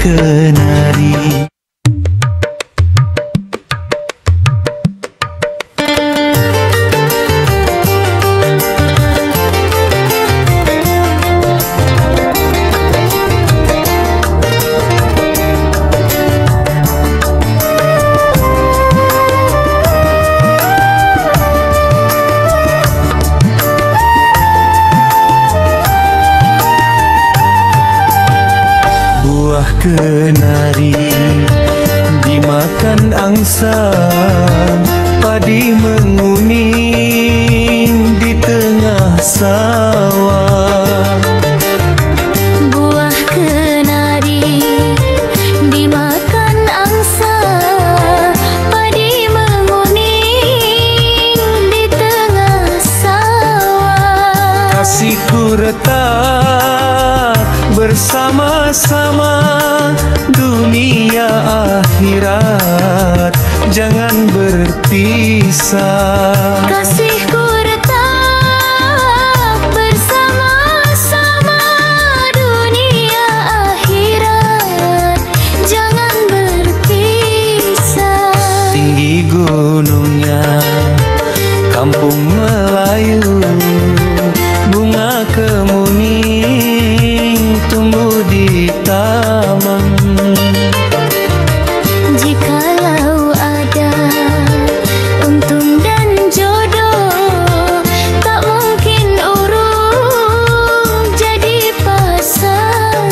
kenari. Buah kenari dimakan angsa, padi menguning di tengah sawah. Buah kenari dimakan angsa, padi menguning di tengah sawah. Kasihku retak bersama-sama, dunia akhirat jangan berpisah. Kasihku retak bersama-sama, dunia akhirat jangan berpisah. Tinggi gunungnya kampung Melayu, bunga kemuning tumbuh di taman. Jikalau ada untung dan jodoh, tak mungkin urung jadi pasangan.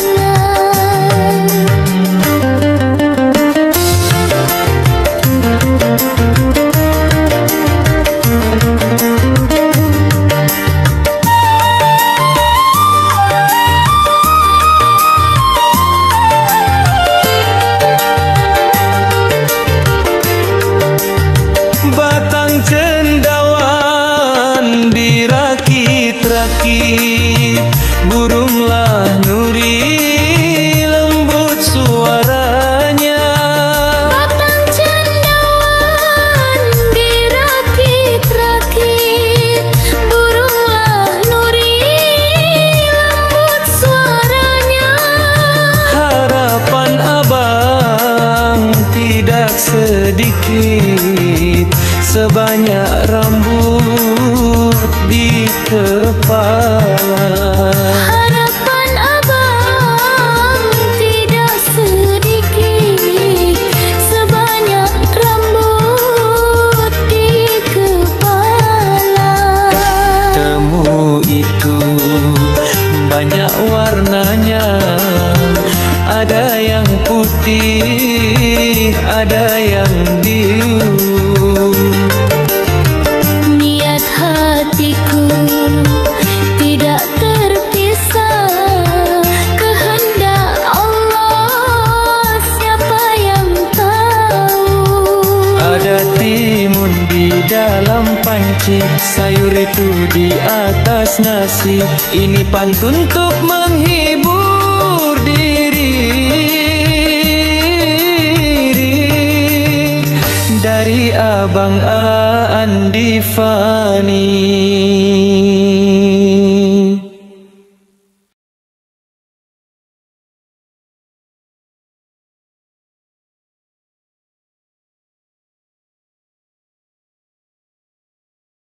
Batang cendawan dirakit-rakit, burunglah nuri lembut suaranya. Batang cendawan dirakit-rakit, burunglah nuri lembut suaranya. Harapan abang tidak sedikit, sebanyak rambut di kepala. Harapan abang tidak sedikit, sebanyak rambut di kepala. Temu itu banyak warnanya, ada yang putih, ada yang biru. Niat hatiku tidak terpisah, kehendak Allah siapa yang tahu. Ada timun di dalam panci, sayur itu di atas nasi. Ini pantun untuk menghibur diri dari Abang Andi Fani.